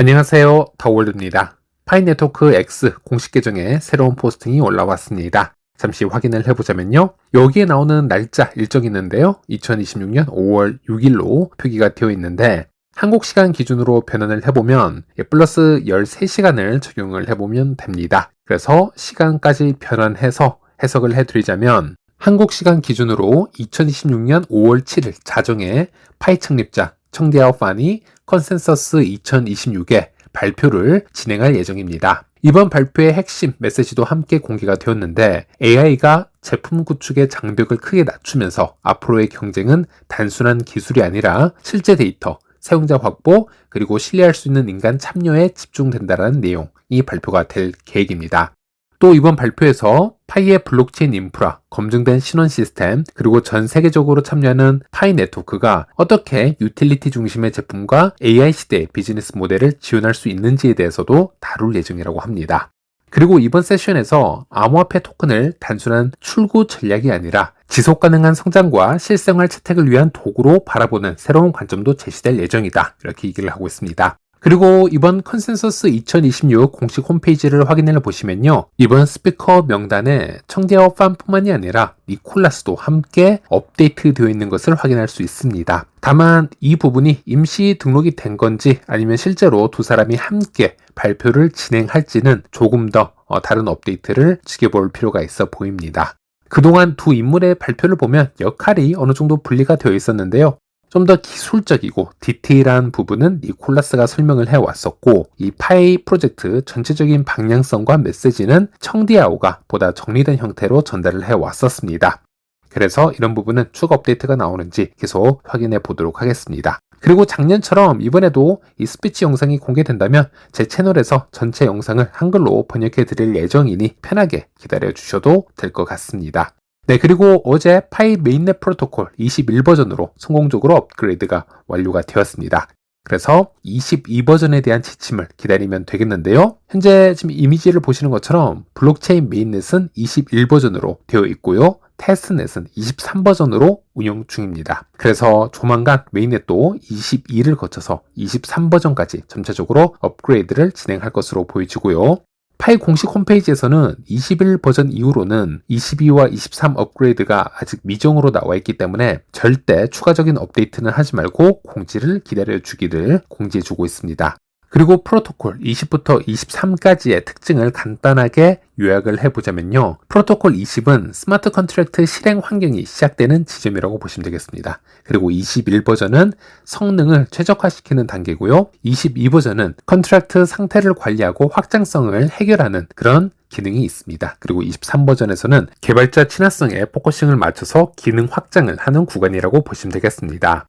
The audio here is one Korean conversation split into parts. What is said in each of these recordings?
안녕하세요. 더월드입니다. 파이 네트워크 X 공식 계정에 새로운 포스팅이 올라왔습니다. 잠시 확인을 해보자면요. 여기에 나오는 날짜 일정이 있는데요. 2026년 5월 6일로 표기가 되어 있는데 한국 시간 기준으로 변환을 해보면 플러스 13시간을 적용을 해보면 됩니다. 그래서 시간까지 변환해서 해석을 해드리자면 한국 시간 기준으로 2026년 5월 7일 자정에 파이 창립자 청디아오 판이 컨센서스 2026의 발표를 진행할 예정입니다. 이번 발표의 핵심 메시지도 함께 공개가 되었는데 AI가 제품 구축의 장벽을 크게 낮추면서 앞으로의 경쟁은 단순한 기술이 아니라 실제 데이터, 사용자 확보, 그리고 신뢰할 수 있는 인간 참여에 집중된다는 내용이 발표가 될 계획입니다. 또 이번 발표에서 파이의 블록체인 인프라, 검증된 신원 시스템, 그리고 전 세계적으로 참여하는 파이 네트워크가 어떻게 유틸리티 중심의 제품과 AI 시대의 비즈니스 모델을 지원할 수 있는지에 대해서도 다룰 예정이라고 합니다. 그리고 이번 세션에서 암호화폐 토큰을 단순한 출구 전략이 아니라 지속 가능한 성장과 실생활 채택을 위한 도구로 바라보는 새로운 관점도 제시될 예정이다. 이렇게 얘기를 하고 있습니다. 그리고 이번 컨센서스 2026 공식 홈페이지를 확인해 보시면요. 이번 스피커 명단에 청디아오 판뿐만이 아니라 니콜라스도 함께 업데이트 되어 있는 것을 확인할 수 있습니다. 다만 이 부분이 임시 등록이 된 건지 아니면 실제로 두 사람이 함께 발표를 진행할지는 조금 더 다른 업데이트를 지켜볼 필요가 있어 보입니다. 그동안 두 인물의 발표를 보면 역할이 어느 정도 분리가 되어 있었는데요. 좀 더 기술적이고 디테일한 부분은 니콜라스가 설명을 해왔었고 이 파이 프로젝트 전체적인 방향성과 메시지는 청디아오가 보다 정리된 형태로 전달을 해왔었습니다. 그래서 이런 부분은 추가 업데이트가 나오는지 계속 확인해 보도록 하겠습니다. 그리고 작년처럼 이번에도 이 스피치 영상이 공개된다면 제 채널에서 전체 영상을 한글로 번역해 드릴 예정이니 편하게 기다려 주셔도 될 것 같습니다. 네, 그리고 어제 파이 메인넷 프로토콜 21버전으로 성공적으로 업그레이드가 완료가 되었습니다. 그래서 22버전에 대한 지침을 기다리면 되겠는데요. 현재 지금 이미지를 보시는 것처럼 블록체인 메인넷은 21버전으로 되어 있고요. 테스트넷은 23버전으로 운영 중입니다. 그래서 조만간 메인넷도 22를 거쳐서 23버전까지 전체적으로 업그레이드를 진행할 것으로 보여지고요. 파이 공식 홈페이지에서는 21 버전 이후로는 22와 23 업그레이드가 아직 미정으로 나와 있기 때문에 절대 추가적인 업데이트는 하지 말고 공지를 기다려 주기를 공지해 주고 있습니다. 그리고 프로토콜 20부터 23까지의 특징을 간단하게 요약을 해보자면요. 프로토콜 20은 스마트 컨트랙트 실행 환경이 시작되는 지점이라고 보시면 되겠습니다. 그리고 21버전은 성능을 최적화시키는 단계고요. 22버전은 컨트랙트 상태를 관리하고 확장성을 해결하는 그런 기능이 있습니다. 그리고 23버전에서는 개발자 친화성에 포커싱을 맞춰서 기능 확장을 하는 구간이라고 보시면 되겠습니다.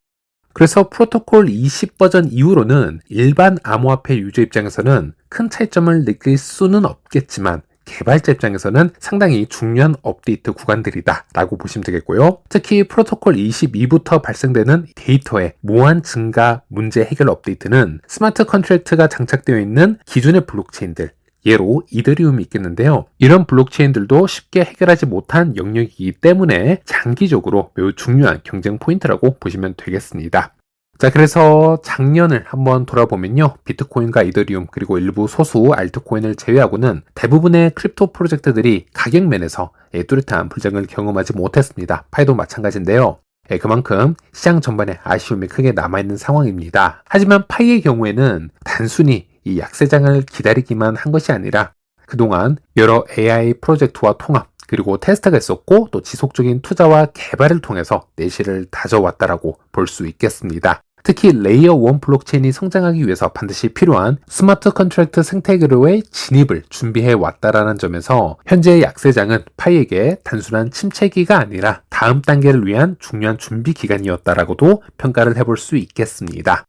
그래서 프로토콜 20 버전 이후로는 일반 암호화폐 유저 입장에서는 큰 차이점을 느낄 수는 없겠지만 개발자 입장에서는 상당히 중요한 업데이트 구간들이다 라고 보시면 되겠고요. 특히 프로토콜 22부터 발생되는 데이터의 무한 증가 문제 해결 업데이트는 스마트 컨트랙트가 장착되어 있는 기존의 블록체인들 예로 이더리움이 있겠는데요. 이런 블록체인들도 쉽게 해결하지 못한 영역이기 때문에 장기적으로 매우 중요한 경쟁 포인트라고 보시면 되겠습니다. 자, 그래서 작년을 한번 돌아보면요. 비트코인과 이더리움 그리고 일부 소수 알트코인을 제외하고는 대부분의 크립토 프로젝트들이 가격 면에서 뚜렷한 불장을 경험하지 못했습니다. 파이도 마찬가지인데요. 그만큼 시장 전반에 아쉬움이 크게 남아있는 상황입니다. 하지만 파이의 경우에는 단순히 이 약세장을 기다리기만 한 것이 아니라 그동안 여러 AI 프로젝트와 통합 그리고 테스트가 있었고 또 지속적인 투자와 개발을 통해서 내실을 다져왔다라고 볼 수 있겠습니다. 특히 레이어 1 블록체인이 성장하기 위해서 반드시 필요한 스마트 컨트랙트 생태계로의 진입을 준비해 왔다라는 점에서 현재의 약세장은 파이에게 단순한 침체기가 아니라 다음 단계를 위한 중요한 준비 기간이었다라고도 평가를 해볼 수 있겠습니다.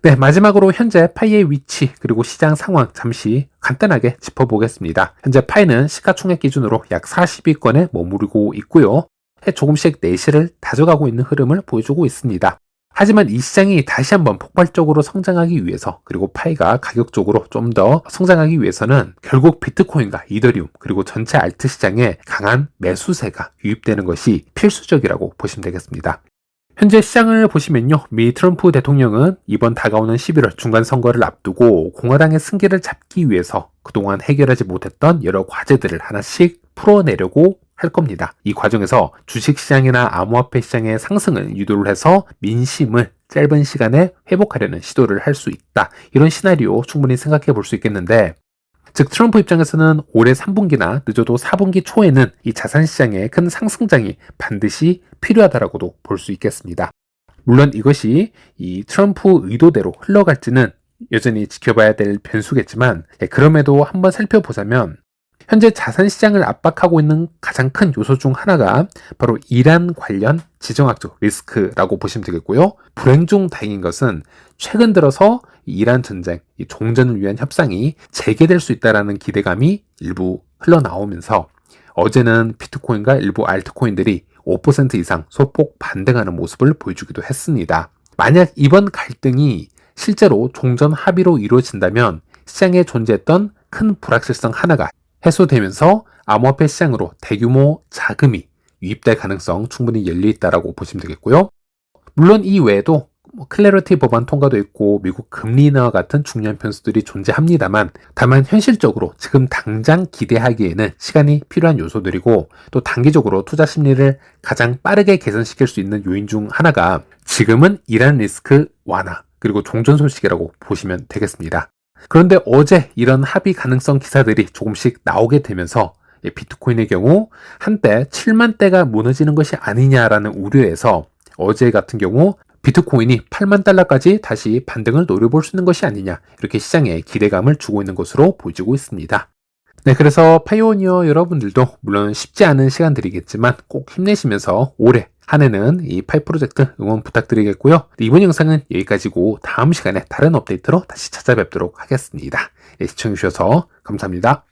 네, 마지막으로 현재 파이의 위치 그리고 시장 상황 잠시 간단하게 짚어보겠습니다. 현재 파이는 시가총액 기준으로 약 40위권에 머무르고 있고요. 조금씩 내실을 다져가고 있는 흐름을 보여주고 있습니다. 하지만 이 시장이 다시 한번 폭발적으로 성장하기 위해서 그리고 파이가 가격적으로 좀 더 성장하기 위해서는 결국 비트코인과 이더리움 그리고 전체 알트 시장에 강한 매수세가 유입되는 것이 필수적이라고 보시면 되겠습니다. 현재 시장을 보시면요. 미 트럼프 대통령은 이번 다가오는 11월 중간선거를 앞두고 공화당의 승계를 잡기 위해서 그동안 해결하지 못했던 여러 과제들을 하나씩 풀어내려고 할 겁니다. 이 과정에서 주식시장이나 암호화폐 시장의 상승을 유도를 해서 민심을 짧은 시간에 회복하려는 시도를 할 수 있다. 이런 시나리오 충분히 생각해 볼 수 있겠는데, 즉 트럼프 입장에서는 올해 3분기나 늦어도 4분기 초에는 이 자산시장의 큰 상승장이 반드시 필요하다라고도 볼 수 있겠습니다. 물론 이것이 이 트럼프 의도대로 흘러갈지는 여전히 지켜봐야 될 변수겠지만, 그럼에도 한번 살펴보자면 현재 자산시장을 압박하고 있는 가장 큰 요소 중 하나가 바로 이란 관련 지정학적 리스크라고 보시면 되겠고요. 불행 중 다행인 것은 최근 들어서 이란 전쟁, 이 종전을 위한 협상이 재개될 수 있다는 기대감이 일부 흘러나오면서 어제는 비트코인과 일부 알트코인들이 5% 이상 소폭 반등하는 모습을 보여주기도 했습니다. 만약 이번 갈등이 실제로 종전 합의로 이루어진다면 시장에 존재했던 큰 불확실성 하나가 해소되면서 암호화폐 시장으로 대규모 자금이 유입될 가능성 충분히 열려있다고 보시면 되겠고요. 물론 이 외에도 클래리티 법안 통과도 있고 미국 금리 인하와 같은 중요한 변수들이 존재합니다만, 다만 현실적으로 지금 당장 기대하기에는 시간이 필요한 요소들이고, 또 단기적으로 투자 심리를 가장 빠르게 개선시킬 수 있는 요인 중 하나가 지금은 이란 리스크 완화 그리고 종전 소식이라고 보시면 되겠습니다. 그런데 어제 이런 합의 가능성 기사들이 조금씩 나오게 되면서 비트코인의 경우 한때 7만 대가 무너지는 것이 아니냐라는 우려에서 어제 같은 경우 비트코인이 8만 달러까지 다시 반등을 노려볼 수 있는 것이 아니냐, 이렇게 시장에 기대감을 주고 있는 것으로 보여지고 있습니다. 네, 그래서 파이오니어 여러분들도 물론 쉽지 않은 시간들이겠지만 꼭 힘내시면서 올해 한 해는 이 파이 프로젝트 응원 부탁드리겠고요. 이번 영상은 여기까지고 다음 시간에 다른 업데이트로 다시 찾아뵙도록 하겠습니다. 네, 시청해주셔서 감사합니다.